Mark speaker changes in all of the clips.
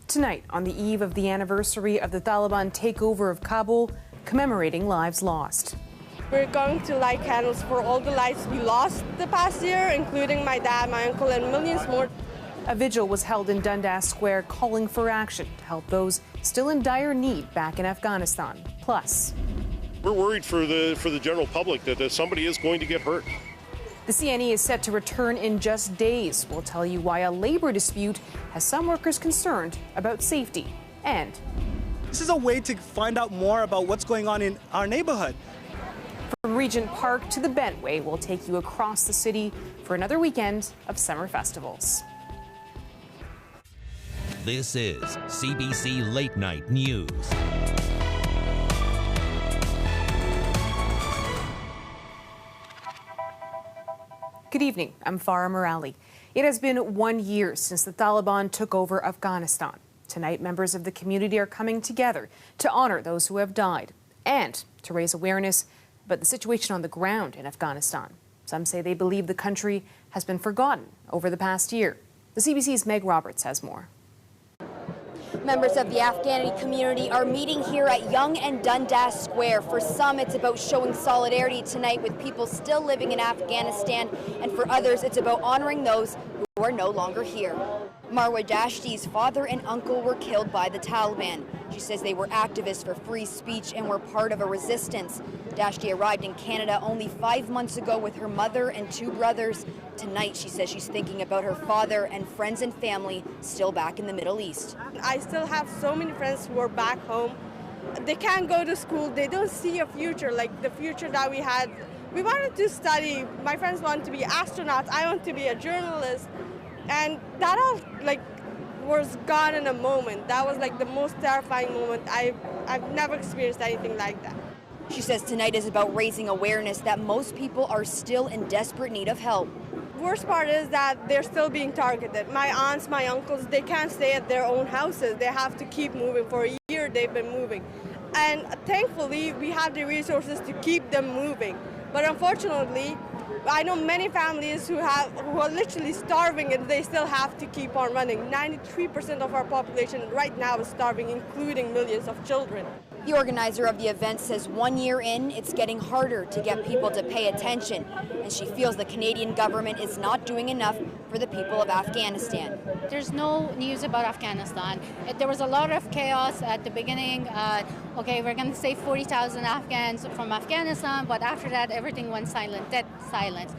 Speaker 1: Tonight, on the eve of the anniversary of the Taliban takeover of Kabul, commemorating lives lost.
Speaker 2: We're going to light candles for all the lives we lost the past year, including my dad, my uncle, and millions more.
Speaker 1: A vigil was held in Dundas Square calling for action to help those still in dire need back in Afghanistan. Plus,
Speaker 3: we're worried for the general public that somebody is going to get hurt.
Speaker 1: The CNE is set to return in just days. We'll tell you why a labor dispute has some workers concerned about safety. And
Speaker 4: this is a way to find out more about what's going on in our neighborhood.
Speaker 1: From Regent Park to the Bentway, we'll take you across the city for another weekend of summer festivals.
Speaker 5: This is CBC Late Night News.
Speaker 1: Good evening, I'm Farah Morali. It has been 1 year since the Taliban took over Afghanistan. Tonight, members of the community are coming together to honor those who have died and to raise awareness about the situation on the ground in Afghanistan. Some say they believe the country has been forgotten over the past year. The CBC's Meg Roberts has more.
Speaker 6: Members of the Afghani community are meeting here at Yonge and Dundas Square. For some, it's about showing solidarity tonight with people still living in Afghanistan, and for others, it's about honoring those who are no longer here. Marwa Dashti's father and uncle were killed by the Taliban. She says they were activists for free speech and were part of a resistance. Dashti arrived in Canada only 5 months ago with her mother and 2 brothers. Tonight, she says she's thinking about her father and friends and family still back in the Middle East.
Speaker 2: I still have so many friends who are back home. They can't go to school. They don't see a future like the future that we had. We wanted to study. My friends wanted to be astronauts. I want to be a journalist. And that all was gone in a moment. That was the most terrifying moment. I've never experienced anything like that.
Speaker 6: She says tonight is about raising awareness that most people are still in desperate need of help.
Speaker 2: Worst part is that they're still being targeted. My aunts, my uncles, they can't stay at their own houses. They have to keep moving. For a year they've been moving. And thankfully we have the resources to keep them moving. But unfortunately, I know many families who are literally starving and they still have to keep on running. 93% of our population right now is starving, including millions of children.
Speaker 6: The organizer of the event says 1 year in, it's getting harder to get people to pay attention, and she feels the Canadian government is not doing enough for the people of Afghanistan.
Speaker 7: There's no news about Afghanistan. There was a lot of chaos at the beginning. Okay, we're going to save 40,000 Afghans from Afghanistan, but after that, everything went silent, dead silence.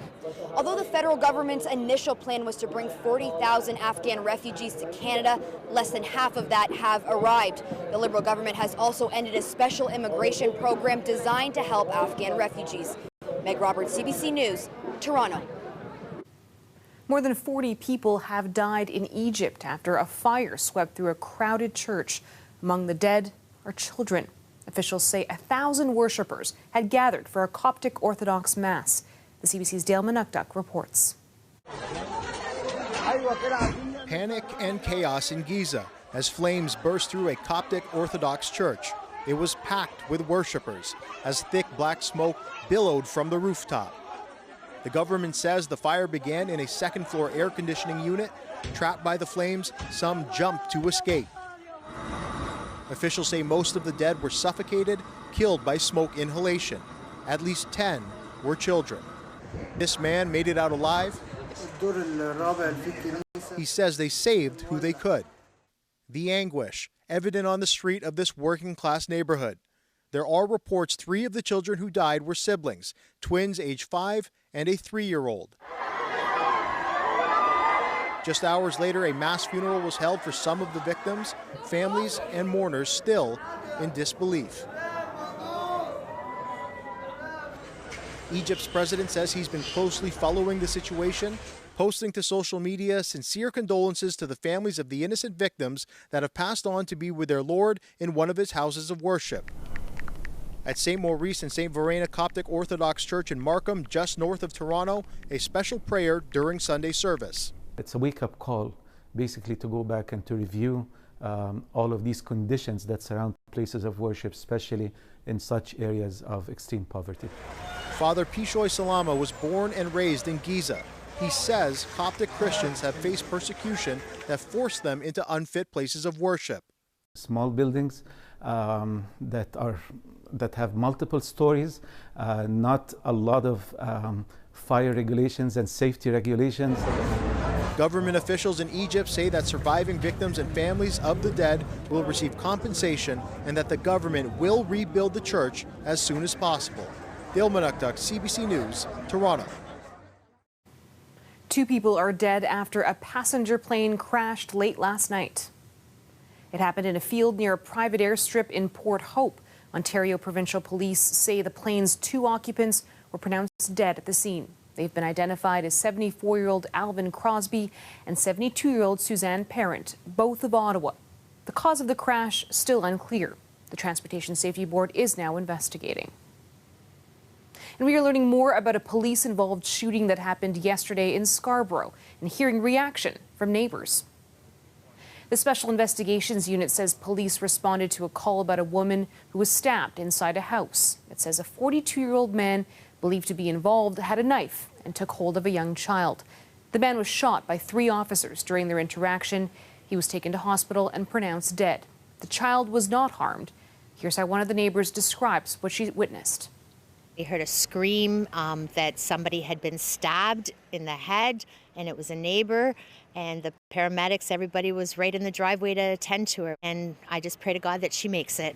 Speaker 6: Although the federal government's initial plan was to bring 40,000 Afghan refugees to Canada, less than half of that have arrived. The Liberal government has also ended a special immigration program designed to help Afghan refugees. Meg Roberts, CBC News, Toronto.
Speaker 1: More than 40 people have died in Egypt after a fire swept through a crowded church. Among the dead are children. Officials say 1,000 worshippers had gathered for a Coptic Orthodox Mass. The CBC's Dale Manukduk reports.
Speaker 8: Panic and chaos in Giza as flames burst through a Coptic Orthodox church. It was packed with worshippers as thick black smoke billowed from the rooftop. The government says the fire began in a second-floor air conditioning unit. Trapped by the flames, some jumped to escape. Officials say most of the dead were suffocated, killed by smoke inhalation. At least 10 were children. This man made it out alive. He says they saved who they could. The anguish, evident on the street of this working-class neighborhood. There are reports 3 of the children who died were siblings, twins age 5 and a 3-year-old. Just hours later, a mass funeral was held for some of the victims, families and mourners still in disbelief. Egypt's president says he's been closely following the situation, posting to social media sincere condolences to the families of the innocent victims that have passed on to be with their Lord in one of his houses of worship. At St. Maurice and St. Verena Coptic Orthodox Church in Markham, just north of Toronto, a special prayer during Sunday service.
Speaker 9: It's a wake-up call, basically, to go back and to review all of these conditions that surround places of worship, especially in such areas of extreme poverty.
Speaker 8: Father Pishoy Salama was born and raised in Giza. He says Coptic Christians have faced persecution that forced them into unfit places of worship.
Speaker 9: Small buildings that have multiple stories, not a lot of fire regulations and safety regulations.
Speaker 8: Government officials in Egypt say that surviving victims and families of the dead will receive compensation and that the government will rebuild the church as soon as possible. Dale Manukduk, CBC News, Toronto.
Speaker 1: 2 people are dead after a passenger plane crashed late last night. It happened in a field near a private airstrip in Port Hope. Ontario Provincial Police say the plane's 2 occupants were pronounced dead at the scene. They've been identified as 74-year-old Alvin Crosby and 72-year-old Suzanne Parent, both of Ottawa. The cause of the crash still unclear. The Transportation Safety Board is now investigating. And we are learning more about a police-involved shooting that happened yesterday in Scarborough and hearing reaction from neighbors. The Special Investigations Unit says police responded to a call about a woman who was stabbed inside a house. It says a 42-year-old man believed to be involved had a knife and took hold of a young child. The man was shot by 3 officers during their interaction. He was taken to hospital and pronounced dead. The child was not harmed. Here's how one of the neighbors describes what she witnessed.
Speaker 10: We heard a scream that somebody had been stabbed in the head, and it was a neighbor, and the paramedics, everybody was right in the driveway to attend to her, and I just pray to God that she makes it.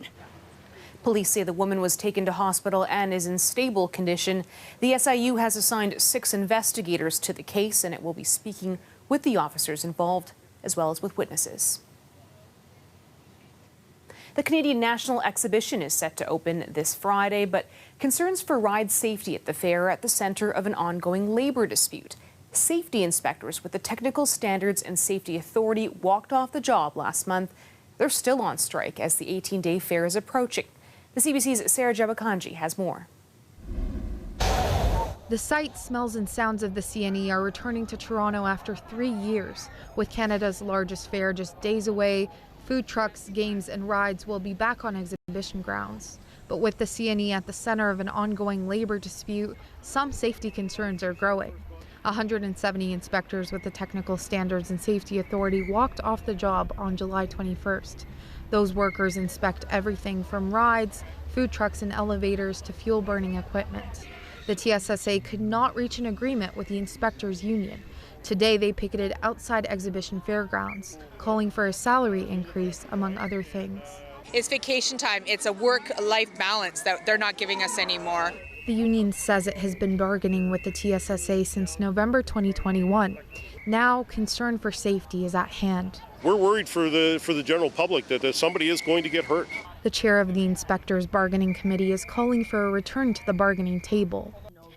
Speaker 1: Police say the woman was taken to hospital and is in stable condition. The SIU has assigned 6 investigators to the case, and it will be speaking with the officers involved as well as with witnesses. The Canadian National Exhibition is set to open this Friday, but concerns for ride safety at the fair are at the center of an ongoing labor dispute. Safety inspectors with the Technical Standards and Safety Authority walked off the job last month. They're still on strike as the 18-day fair is approaching. The CBC's Sarah Jabakanji has more.
Speaker 11: The sights, smells and sounds of the CNE are returning to Toronto after 3 years. With Canada's largest fair just days away, food trucks, games and rides will be back on exhibition grounds. But with the CNE at the center of an ongoing labor dispute, some safety concerns are growing. 170 inspectors with the Technical Standards and Safety Authority walked off the job on July 21st. Those workers inspect everything from rides, food trucks and elevators to fuel-burning equipment. The TSSA could not reach an agreement with the inspectors' union. Today, they picketed outside Exhibition Fairgrounds, calling for a salary increase, among other things.
Speaker 12: It's vacation time. It's a work-life balance that they're not giving us anymore.
Speaker 11: The union says it has been bargaining with the TSSA since November 2021. Now, concern for safety is at hand.
Speaker 3: We're worried for the general public that somebody is going to get hurt.
Speaker 11: The chair of the inspectors' bargaining committee is calling for a return to the bargaining table.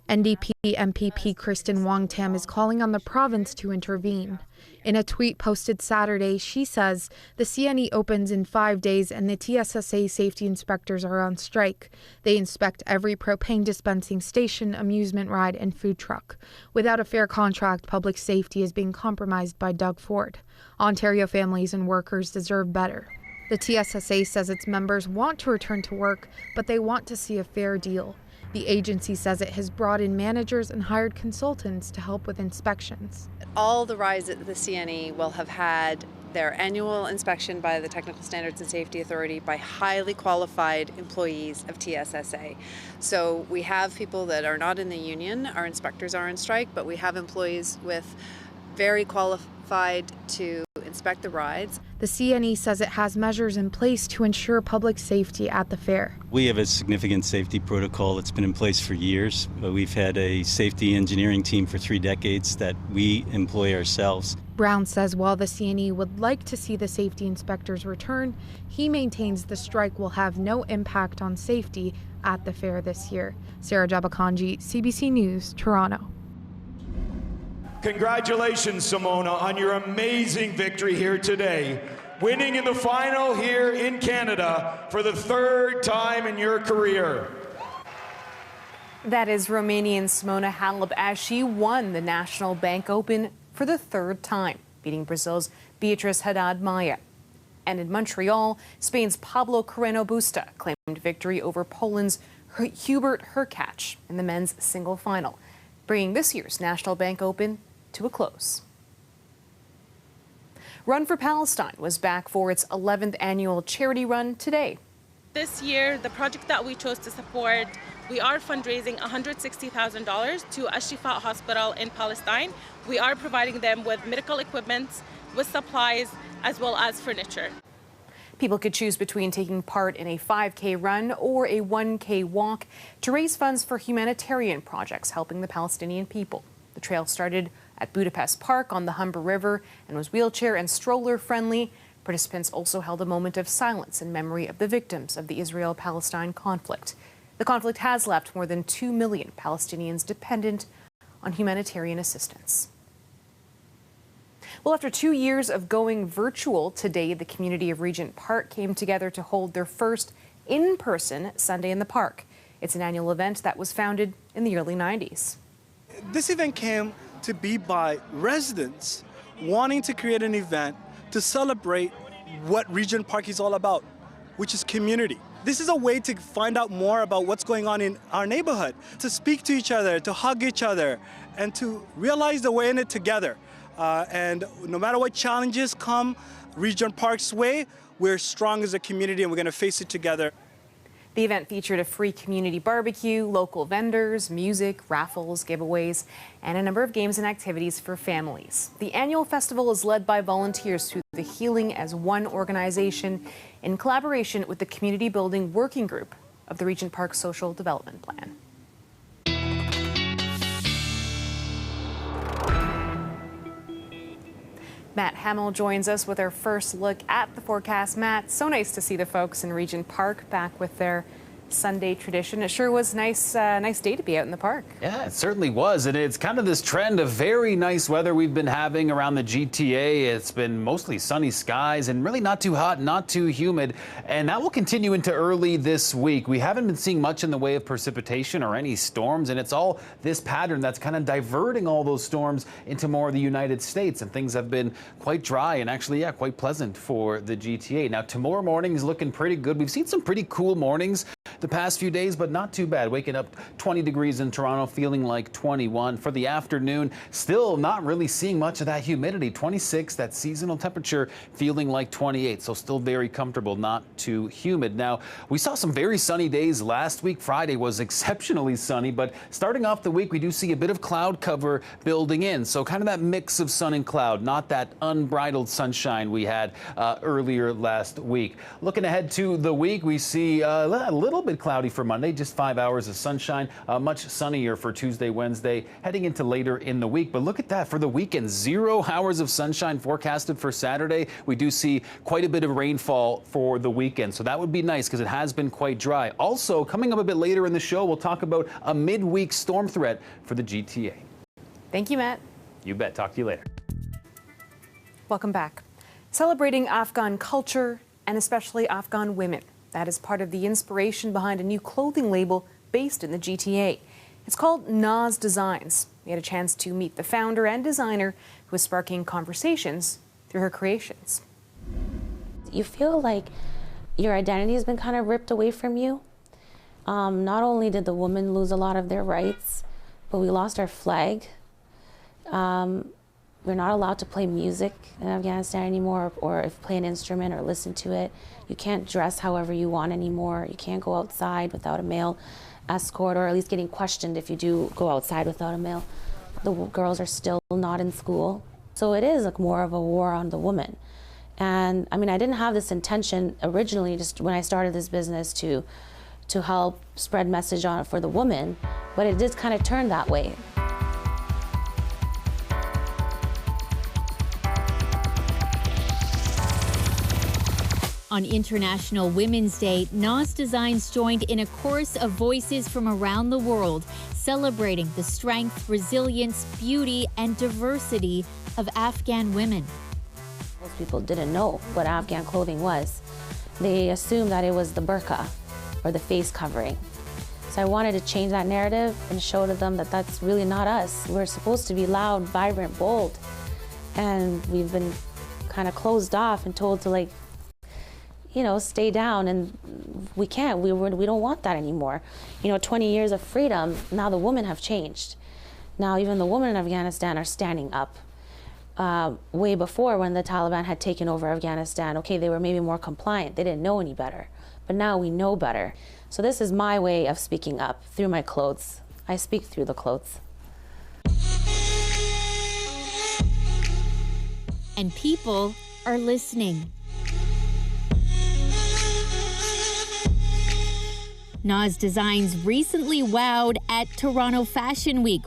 Speaker 11: NDP MPP Kristen Wong-Tam is calling on the province to intervene. In a tweet posted Saturday, she says the CNE opens in 5 days and the TSSA safety inspectors are on strike. They inspect every propane dispensing station, amusement ride, and food truck. Without a fair contract, public safety is being compromised by Doug Ford. Ontario families and workers deserve better. The TSSA says its members want to return to work, but they want to see a fair deal. The agency says it has brought in managers and hired consultants to help with inspections.
Speaker 13: All the rides at the CNE will have had their annual inspection by the Technical Standards and Safety Authority by highly qualified employees of TSSA. So we have people that are not in the union, our inspectors are on strike, but we have employees with very qualified to inspect the rides.
Speaker 11: The CNE says it has measures in place to ensure public safety at the fair.
Speaker 14: We have a significant safety protocol that's been in place for years. We've had a safety engineering team for 3 decades that we employ ourselves.
Speaker 11: Brown says while the CNE would like to see the safety inspectors return, he maintains the strike will have no impact on safety at the fair this year. Sarah Jabakanji, CBC News, Toronto.
Speaker 15: Congratulations, Simona, on your amazing victory here today, winning in the final here in Canada for the 3rd time in your career.
Speaker 1: That is Romanian Simona Halep as she won the National Bank Open for the 3rd time, beating Brazil's Beatriz Haddad Maia. And in Montreal, Spain's Pablo Carreno Busta claimed victory over Poland's Hubert Hurkacz in the men's single final, bringing this year's National Bank Open to a close. Run for Palestine was back for its 11th annual charity run today.
Speaker 16: This year, the project that we chose to support, we are fundraising $160,000 to Al-Shifa Hospital in Palestine. We are providing them with medical equipment, with supplies, as well as furniture.
Speaker 1: People could choose between taking part in a 5K run or a 1K walk to raise funds for humanitarian projects helping the Palestinian people. The trail started at Budapest Park on the Humber River and was wheelchair and stroller friendly. Participants also held a moment of silence in memory of the victims of the Israel-Palestine conflict. The conflict has left more than 2 million Palestinians dependent on humanitarian assistance. Well, after 2 years of going virtual, today the community of Regent Park came together to hold their first in-person Sunday in the Park. It's an annual event that was founded in the early 90s.
Speaker 4: This event came to be by residents wanting to create an event to celebrate what Regent Park is all about, which is community. This is a way to find out more about what's going on in our neighborhood, to speak to each other, to hug each other, and to realize that we're in it together. And no matter what challenges come Regent Park's way, we're strong as a community and we're going to face it together.
Speaker 1: The event featured a free community barbecue, local vendors, music, raffles, giveaways, and a number of games and activities for families. The annual festival is led by volunteers through the Healing as One organization in collaboration with the Community Building Working Group of the Regent Park Social Development Plan. Matt Hamill joins us with our first look at the forecast. Matt, so nice to see the folks in Regent Park back with their Sunday tradition. It sure was nice day to be out in the park.
Speaker 17: Yeah, it certainly was, and it's kind of this trend of very nice weather we've been having around the GTA. It's been mostly sunny skies and really not too hot, not too humid, and that will continue into early this week. We haven't been seeing much in the way of precipitation or any storms, and it's all this pattern that's kind of diverting all those storms into more of the United States, and things have been quite dry and actually, yeah, quite pleasant for the GTA. Now, tomorrow morning is looking pretty good. We've seen some pretty cool mornings the past few days, but not too bad. Waking up 20 degrees in Toronto, feeling like 21. For the afternoon, still not really seeing much of that humidity. 26, that seasonal temperature, feeling like 28. So still very comfortable, not too humid. Now, we saw some very sunny days last week. Friday was exceptionally sunny, but starting off the week, we do see a bit of cloud cover building in. So kind of that mix of sun and cloud, not that unbridled sunshine we had earlier last week. Looking ahead to the week, we see a little bit cloudy for Monday, just 5 hours of sunshine, much sunnier for Tuesday, Wednesday, heading into later in the week. But look at that for the weekend, 0 hours of sunshine forecasted for Saturday. We do see quite a bit of rainfall for the weekend, so that would be nice because it has been quite dry. Also, coming up a bit later in the show, we'll talk about a midweek storm threat for the GTA.
Speaker 1: Thank you, Matt.
Speaker 17: You bet. Talk to you later.
Speaker 1: Welcome back. Celebrating Afghan culture and especially Afghan women. That is part of the inspiration behind a new clothing label based in the GTA. It's called Naz Designs. We had a chance to meet the founder and designer who is sparking conversations through her creations.
Speaker 18: You feel like your identity has been kind of ripped away from you. Not only did the women lose a lot of their rights, but we lost our flag. We're not allowed to play music in Afghanistan anymore, or if play an instrument or listen to it. You can't dress however you want anymore. You can't go outside without a male escort, or at least getting questioned if you do go outside without a male. The girls are still not in school. So it is like more of a war on the woman. And I mean, I didn't have this intention originally, just when I started this business, to help spread message on it for the woman, but it did kind of turn that way.
Speaker 19: On International Women's Day, Naz Designs joined in a chorus of voices from around the world, celebrating the strength, resilience, beauty, and diversity of Afghan women.
Speaker 18: Most people didn't know what Afghan clothing was. They assumed that it was the burqa, or the face covering. So I wanted to change that narrative and show to them that that's really not us. We're supposed to be loud, vibrant, bold. And we've been kind of closed off and told to, like, you know, stay down, and we can't. We don't want that anymore. You know, 20 years of freedom, now the women have changed. Now, even the women in Afghanistan are standing up. Way before, when the Taliban had taken over Afghanistan, okay, they were maybe more compliant. They didn't know any better. But now we know better. So this is my way of speaking up, through my clothes. I speak through the clothes.
Speaker 19: And people are listening. Nas Designs recently wowed at Toronto Fashion Week.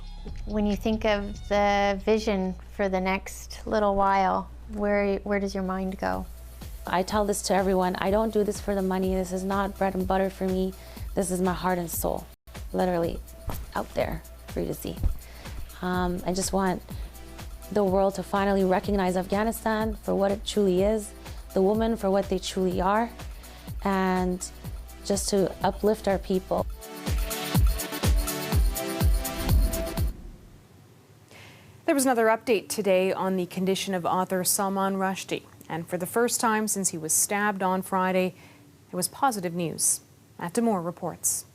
Speaker 20: When you think of the vision for the next little while, where does your mind go?
Speaker 18: I tell this to everyone, I don't do this for the money. This is not bread and butter for me. This is my heart and soul, literally out there for you to see. I just want the world to finally recognize Afghanistan for what it truly is, the women for what they truly are, and just to uplift our people.
Speaker 1: There was another update today on the condition of author Salman Rushdie. And for the first time since he was stabbed on Friday, it was positive news. Matt Demore reports.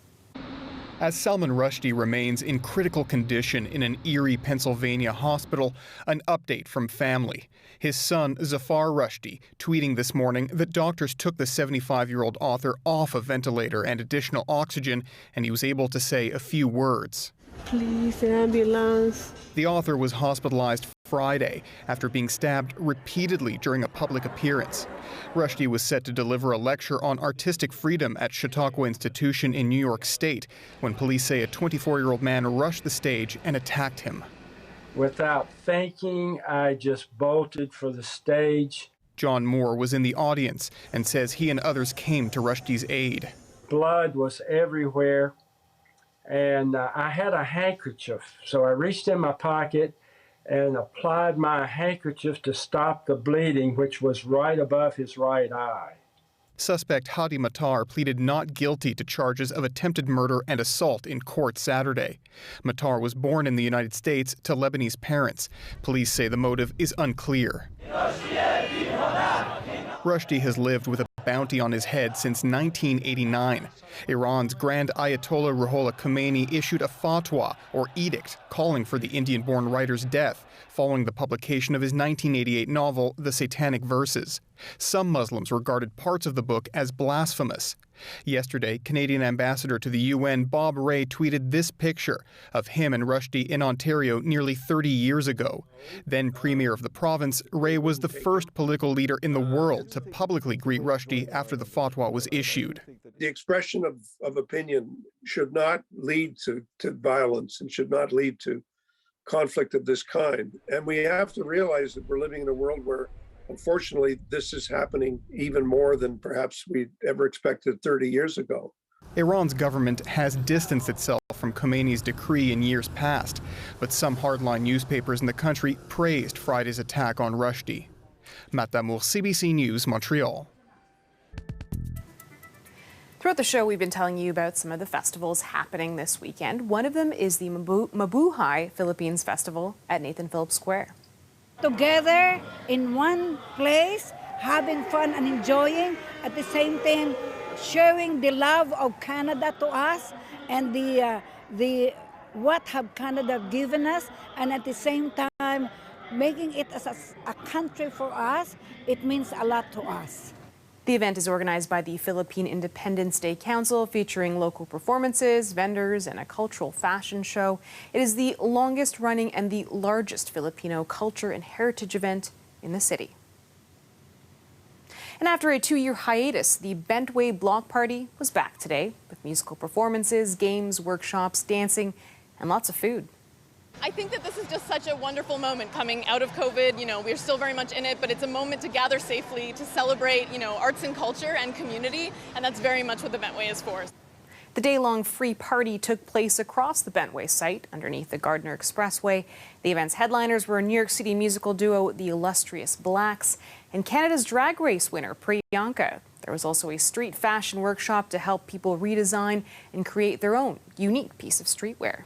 Speaker 21: As Salman Rushdie remains in critical condition in an Erie, Pennsylvania hospital, an update from family. His son, Zafar Rushdie, tweeting this morning that doctors took the 75-year-old author off a ventilator and additional oxygen, and he was able to say a few words.
Speaker 22: Please, ambulance.
Speaker 21: The author was hospitalized Friday after being stabbed repeatedly during a public appearance. Rushdie was set to deliver a lecture on artistic freedom at Chautauqua Institution in New York State when police say a 24-year-old man rushed the stage and attacked him.
Speaker 22: Without thinking, I just bolted for the stage.
Speaker 21: John Moore was in the audience and says he and others came to Rushdie's aid.
Speaker 22: Blood was everywhere. And I had a handkerchief, so I reached in my pocket and applied my handkerchief to stop the bleeding, which was right above his right eye.
Speaker 21: Suspect Hadi Matar pleaded not guilty to charges of attempted murder and assault in court Saturday. Matar was born in the United States to Lebanese parents. Police say the motive is unclear. Rushdie has lived with a bounty on his head since 1989. Iran's Grand Ayatollah Ruhollah Khomeini issued a fatwa, or edict, calling for the Indian-born writer's death, following the publication of his 1988 novel, The Satanic Verses. Some Muslims regarded parts of the book as blasphemous. Yesterday, Canadian ambassador to the UN, Bob Rae, tweeted this picture of him and Rushdie in Ontario nearly 30 years ago. Then Premier of the province, Rae was the first political leader in the world to publicly greet Rushdie after the fatwa was issued.
Speaker 23: The expression of opinion should not lead to violence and should not lead to conflict of this kind. And we have to realize that we're living in a world where, unfortunately, this is happening even more than perhaps we ever expected 30 years ago.
Speaker 21: Iran's government has distanced itself from Khomeini's decree in years past, but some hardline newspapers in the country praised Friday's attack on Rushdie. Matt Demore, CBC News, Montreal.
Speaker 1: Throughout the show, we've been telling you about some of the festivals happening this weekend. One of them is the Mabuhay Philippines Festival at Nathan Phillips Square.
Speaker 24: Together in one place, having fun and enjoying, at the same time showing the love of Canada to us and the what have Canada given us, and at the same time making it as a country for us. It means a lot to us.
Speaker 1: The event is organized by the Philippine Independence Day Council, featuring local performances, vendors, and a cultural fashion show. It is the longest running and the largest Filipino culture and heritage event in the city. And after a 2-year hiatus, the Bentway Block Party was back today with musical performances, games, workshops, dancing, and lots of food.
Speaker 25: I think that this is just such a wonderful moment coming out of COVID. You know, we're still very much in it, but it's a moment to gather safely, to celebrate, arts and culture and community, and that's very much what the Bentway is for.
Speaker 1: The day-long free party took place across the Bentway site underneath the Gardner Expressway. The event's headliners were New York City musical duo The Illustrious Blacks and Canada's Drag Race winner Priyanka. There was also a street fashion workshop to help people redesign and create their own unique piece of streetwear.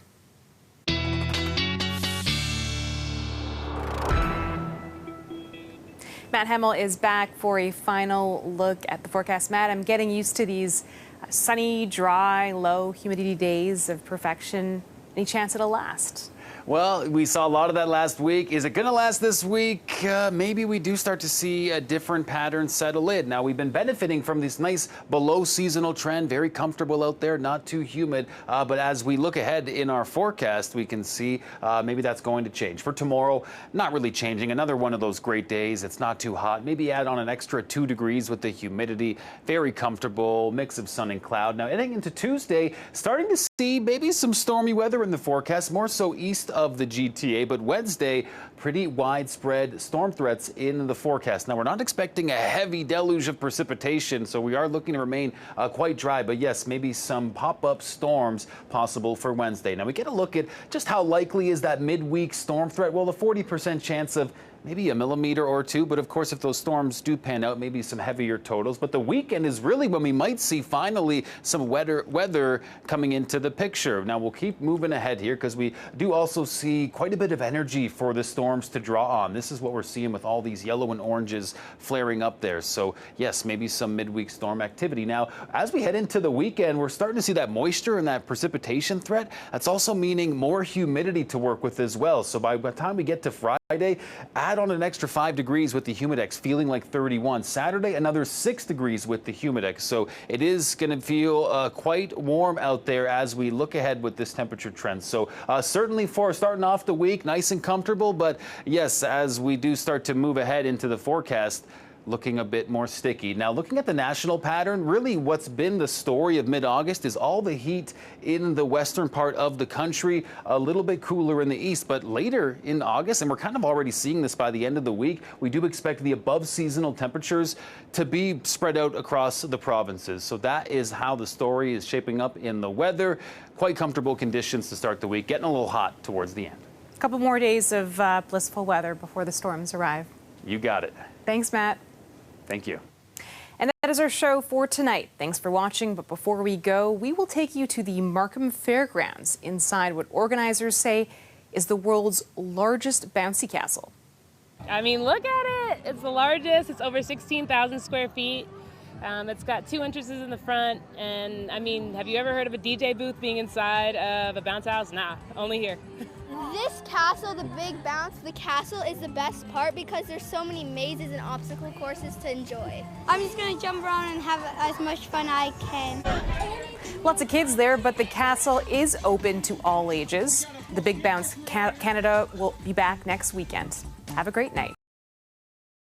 Speaker 1: Matt Hemmel is back for a final look at the forecast. Matt, I'm getting used to these sunny, dry, low humidity days of perfection. Any chance it'll last?
Speaker 17: Well, we saw a lot of that last week. Is it going to last this week? Maybe we do start to see a different pattern settle in. Now, we've been benefiting from this nice below seasonal trend, very comfortable out there, not too humid. But as we look ahead in our forecast, we can see maybe that's going to change. For tomorrow, not really changing. Another one of those great days. It's not too hot. Maybe add on an extra 2 degrees with the humidity. Very comfortable, mix of sun and cloud. Now, heading into Tuesday, starting to see maybe some stormy weather in the forecast, more so east of the GTA, but Wednesday, pretty widespread storm threats in the forecast. Now, we're not expecting a heavy deluge of precipitation, so we are looking to remain quite dry, but yes, maybe some pop-up storms possible for Wednesday. Now, we get a look at just how likely is that midweek storm threat. Well, a 40% chance of maybe a millimeter or two, but of course, if those storms do pan out, maybe some heavier totals. But the weekend is really when we might see finally some weather coming into the picture. Now, we'll keep moving ahead here because we do also see quite a bit of energy for the storms to draw on. This is what we're seeing with all these yellow and oranges flaring up there. So yes, maybe some midweek storm activity. Now, as we head into the weekend, we're starting to see that moisture and that precipitation threat. That's also meaning more humidity to work with as well. So by the time we get to Friday, add on an extra 5 degrees with the Humidex, feeling like 31. Saturday, another 6 degrees with the Humidex. So it is going to feel quite warm out there as we look ahead with this temperature trend. So certainly for starting off the week, nice and comfortable. But yes, as we do start to move ahead into the forecast, looking a bit more sticky. Now, looking at the national pattern, really what's been the story of mid-August is all the heat in the western part of the country, a little bit cooler in the east, but later in August, and we're kind of already seeing this by the end of the week, we do expect the above seasonal temperatures to be spread out across the provinces. So that is how the story is shaping up in the weather. Quite comfortable conditions to start the week, getting a little hot towards the end.
Speaker 1: A couple more days of blissful weather before the storms arrive.
Speaker 17: You got it.
Speaker 1: Thanks, Matt.
Speaker 17: Thank you.
Speaker 1: And that is our show for tonight. Thanks for watching. But before we go, we will take you to the Markham Fairgrounds inside what organizers say is the world's largest bouncy castle.
Speaker 2: I mean, look at it. It's the largest. It's over 16,000 square feet. It's got 2 entrances in the front. And I mean, have you ever heard of a DJ booth being inside of a bounce house? Nah, only here.
Speaker 5: This castle, the big bounce, the castle is the best part because there's so many mazes and obstacle courses to enjoy. I'm just going to jump around and have as much fun I can.
Speaker 1: Lots of kids there, but the castle is open to all ages. The Big Bounce Canada will be back next weekend. Have a great night.